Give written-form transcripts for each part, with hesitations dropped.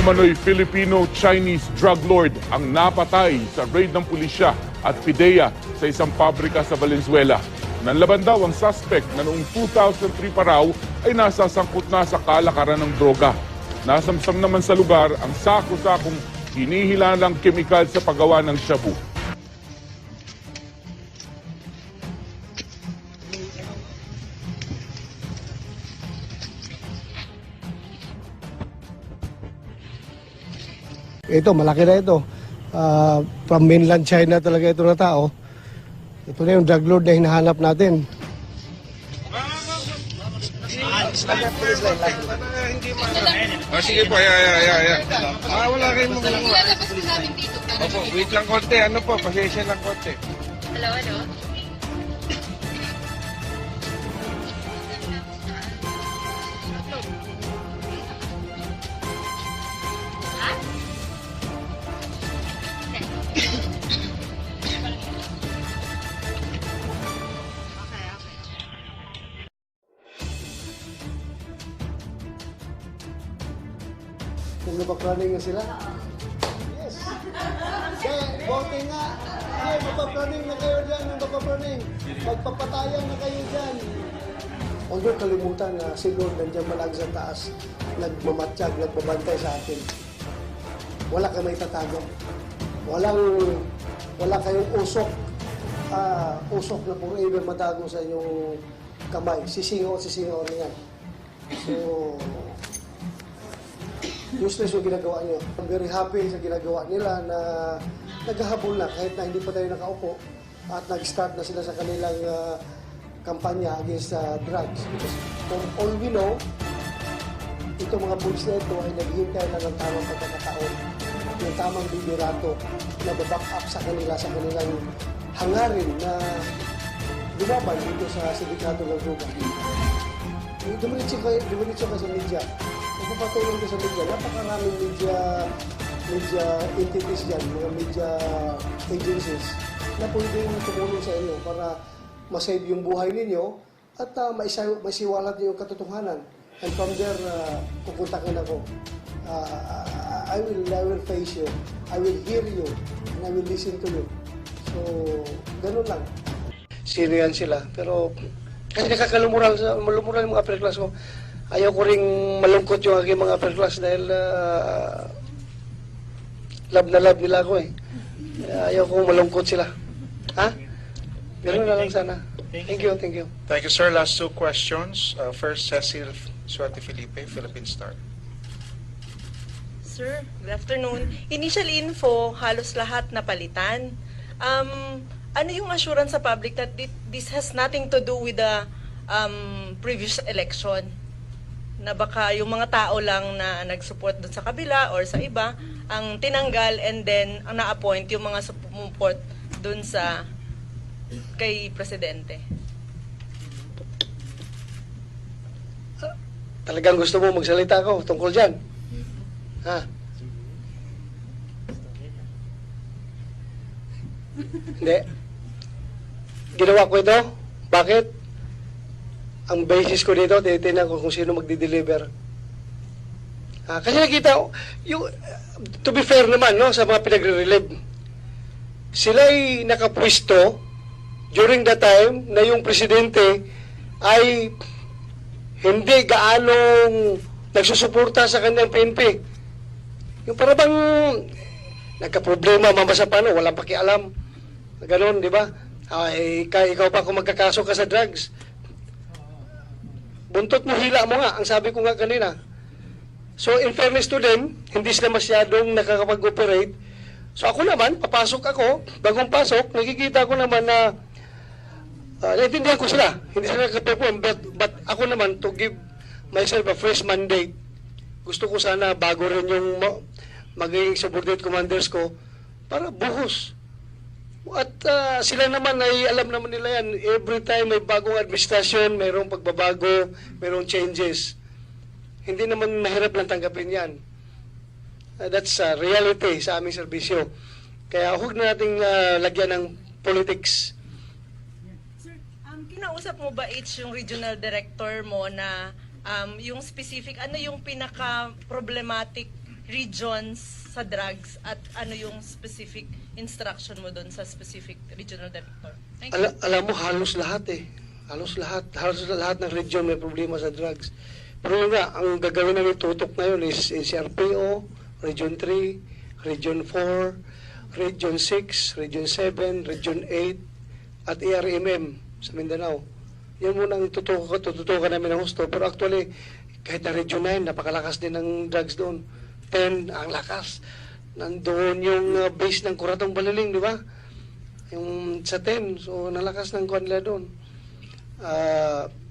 umano'y Filipino-Chinese drug lord ang napatay sa raid ng pulisya at PIDEA sa isang pabrika sa Valenzuela. Nanlaban daw ang suspect na noong 2003 pa raw ay nasasangkot na sa kalakaran ng droga. Nasamsam naman sa lugar ang sako-sakong hinihilalang kemikal sa paggawa ng shabu. Ito, malaki na ito. From mainland China talaga ito na tao. Ito na yung drug lord na hinahanap natin. Sige po, wala kayong magulo. Opo, wait lang konti. Ano po, pasensya lang konti. Hello? Kung napaplaning na sila? Yes. Bote nga. Mapaplaning na kayo dyan. Mapaplaning. Magpapatayan na kayo dyan. Huwag nyo kalimutan na si Lord nandiyan malag sa taas. Nagmamatsyag, nagbabantay sa atin. Wala kayo may tatago. Wala kayong usok. Usok na forever matago sa inyong kamay. Sisingaw na yan. So, useless yung ginagawa nyo. I'm very happy sa ginagawa nila na naghahabol na kahit na hindi pa tayo nakaupo at nag-start na sila sa kanilang kampanya against drugs. Because for all we know, itong mga pulis na ito ay naghihintay na ng tamang pagkakataon, yung tamang bibirato na baback up sa kanilang hangarin na lumaban dito sa sindikato ng droga. Dumiritso ka sa media. Napapatulong ko sa media. Napakaraming media entities dyan, mga media agencies na pwedeng tumulong sa inyo para masave yung buhay ninyo at maisiwalat niyo yung katotohanan. And from there, kukontakin ako. I will face you. I will hear you. And I will listen to you. So, ganun lang. Sino yan sila? Pero, kasi nakakalumural yung mga upper class ko. Ayaw ko ring malungkot yung aking mga upper class dahil love na love nila ako eh. Ayaw kong malungkot sila. Ha? Ganun na lang sana. Thank you. Thank you, sir. Last two questions. First, Cecil Suerte Felipe, Philippine Star. Sir, good afternoon. Initial info, halos lahat napalitan. Ano yung assurance sa public that this has nothing to do with the previous election? Na baka yung mga tao lang na nag-support dun sa kabila or sa iba, ang tinanggal and then ang na-appoint yung mga support dun sa kay Presidente. Talagang gusto mo magsalita ko tungkol dyan? Ha? Hindi. Ginawa ko ito. Bakit? Ang basis ko dito, tinitingnan ko kung sino magdi-deliver. Kasi nakita, to be fair naman, no, sa mga pinagre-relieve, sila'y nakapwisto during the time na yung presidente ay hindi gaanong nagsusuporta sa kanyang PNP. Yung parang nagka-problema, mamasa pa, no, walang pakialam. Ganon, di ba? Ikaw pa kung magkakaso ka sa drugs. Buntot mo, hila mo nga. Ang sabi ko nga kanina. So, in fairness to them, hindi sila masyadong nakakapag-operate. So, ako naman, papasok ako. Bagong pasok, nakikita ko naman na naintindihan ko sila. Hindi sila nakaka-perform. But ako naman, to give myself a fresh mandate, gusto ko sana bago rin yung magiging subordinate commanders ko para buhos. At sila naman ay alam naman nila yan. Every time may bagong administrasyon, mayroong pagbabago, mayroong changes. Hindi naman mahirap lang tanggapin yan. That's reality sa aming serbisyo. Kaya huwag na nating lagyan ng politics. Sir, kinausap mo ba yung regional director mo na yung specific, ano yung pinaka-problematic regions sa drugs at ano yung specific instruction mo doon sa specific regional director? Thank you. Alam mo, halos lahat eh. Halos lahat ng region may problema sa drugs. Pero yun nga, ang gagawin namin tutok ngayon is NCRPO, Region 3, Region 4, Region 6, Region 7, Region 8, at ARMM sa Mindanao. Yan muna ang tututukan namin ng husto. Pero actually, kahit na Region 9, napakalakas din ng drugs doon. 10, ang lakas. Nandoon yung base ng Kuratong Baliling, di ba? Yung sa 10, so nalakas ng kanila doon.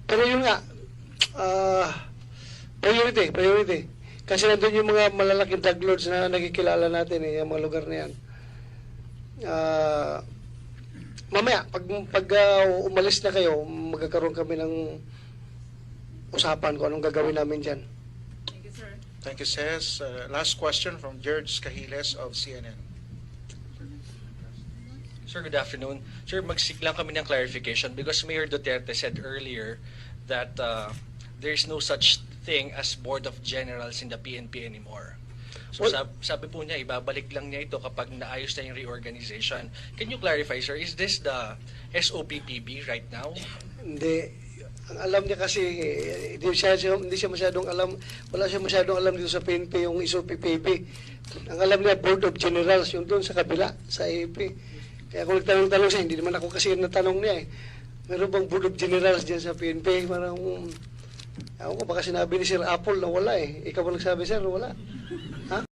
Pero yun nga, priority. Kasi nandun yung mga malalaking drug lords na nakikilala natin yung mga lugar na yan. Mamaya, pag umalis na kayo, magkakaroon kami ng usapan kung anong gagawin namin dyan. Thank you, sir. Thank you, Ses. Last question from George Cahiles of CNN. Sir, good afternoon. Sir, magsik lang kami ng clarification because Mayor Duterte said earlier that there is no such thing as Board of Generals in the PNP anymore. So sabi po niya, ibabalik lang niya ito kapag naayos na yung reorganization. Can you clarify, sir, is this the SOPPB right now? Hindi. Ang alam niya kasi, hindi siya masyadong alam, wala siya masyadong alam dito sa PNP yung SOPPB. Ang alam niya, Board of Generals, yung doon sa kabila, sa AAP. Kaya kung nagtanong-tanong siya, hindi naman ako kasi natanong niya eh. Meron bang Board of Generals dyan sa PNP? Parang, ako ko, baka sinabi ni Sir Apple na wala eh. Ikaw ba nagsabi, Sir, wala? Ha?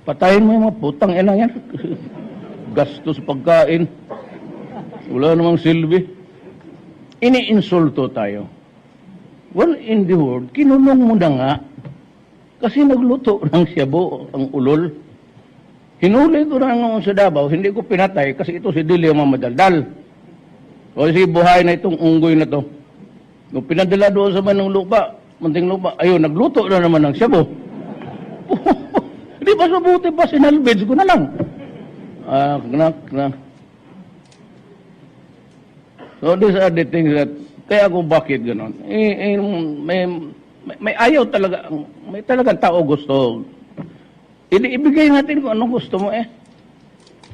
Patayin mo yung mga putang ina yan. Gastos pagkain. Wala namang silbi. Ini-insulto tayo. Well, in the world, kinulong mo na nga. Kasi nagluto ng siyabo ang ulol. Hinuli ko na nga sa Davao, hindi ko pinatay kasi ito si Dili ang mamadaldal. O si buhay na itong unggoy na to. Nung pinadala doon sa manong lupa, munting lupa, ayun, nagluto na naman ng siyabo. Di ba mabuti pa, sinalvage ko na lang. So these are the things that, kaya ako bakit gano'n. May ayaw talaga, may talagang tao gusto. Ibigay natin kung anong gusto mo eh.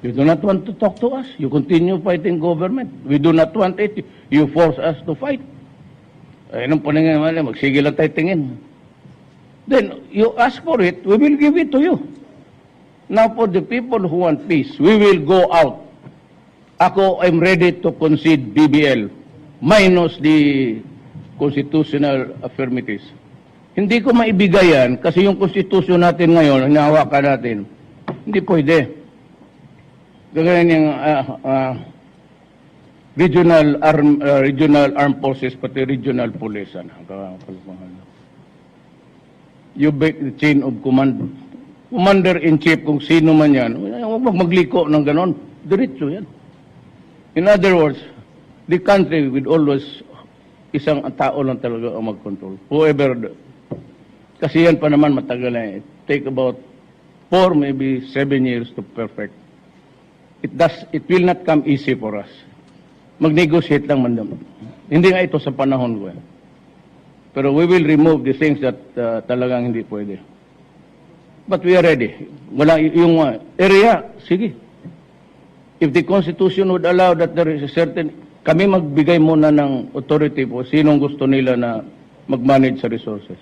You do not want to talk to us, you continue fighting government. We do not want it, you force us to fight. Ay, nung paningin naman, magsige lang tayo tingin. Then, you ask for it, we will give it to you. Now, for the people who want peace, we will go out. Ako, I'm ready to concede BBL, minus the constitutional affirmatives. Hindi ko maibigay yan, kasi yung konstitusyon natin ngayon, hinahawakan natin, hindi pwede. Gagawin yung regional armed forces, pati regional police. You break the chain of command. Commander-in-chief, kung sino man yan, huwag magliko ng ganon. Diretso yan. In other words, the country will always, isang tao lang talaga ang mag-control. Whoever, kasi yan pa naman matagal na. It take about 4, maybe 7 years to perfect. It will not come easy for us. Mag-negotiate lang man naman. Hindi nga ito sa panahon ko. Pero we will remove the things that talagang hindi pwede. But we are ready. Wala yung area, sige. If the Constitution would allow that there is a certain, kami magbigay muna ng authority po sinong gusto nila na mag-manage sa resources.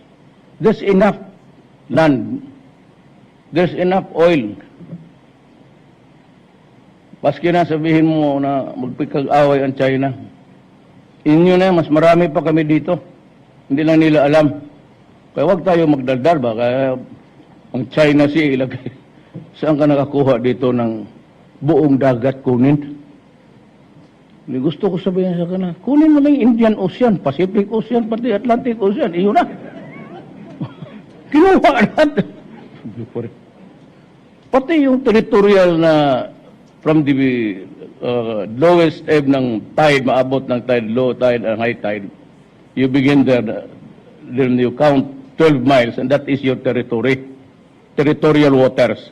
There's enough land. There's enough oil. Paski na sabihin mo na magpikag-away ang China. Inyo na, mas marami pa kami dito. Hindi lang nila alam. Kaya huwag tayo magdaldal ba? Kaya ang China Sea ilagay. Saan ka nakakuha dito ng buong dagat kunin? Hindi gusto ko sabihin sa kanila, kunin mo lang Indian Ocean, Pacific Ocean, pati Atlantic Ocean. Iyon na. Kinuha natin. Pati yung territorial na from the lowest ebb ng tide, maabot ng tide, low tide and high tide, you begin there, then you count 12 miles, and that is your territory, territorial waters.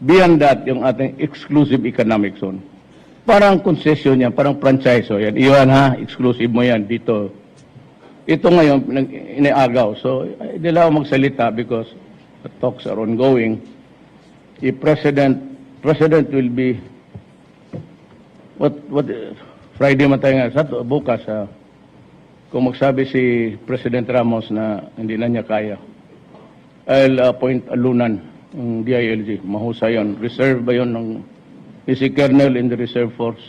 Beyond that, yung ating exclusive economic zone. Parang concession yan, parang franchise. So yan, iwan ha, exclusive mo yan dito. Ito ngayon, iniagaw. So, hindi lang ako magsalita because the talks are ongoing. The president will be, Friday man tayo nga, bukas, kung magsabi si President Ramos na hindi na niya kaya, I'll appoint alunan ng DILG. Mahusay yun. Reserve ba yun ng si Colonel in the Reserve Force?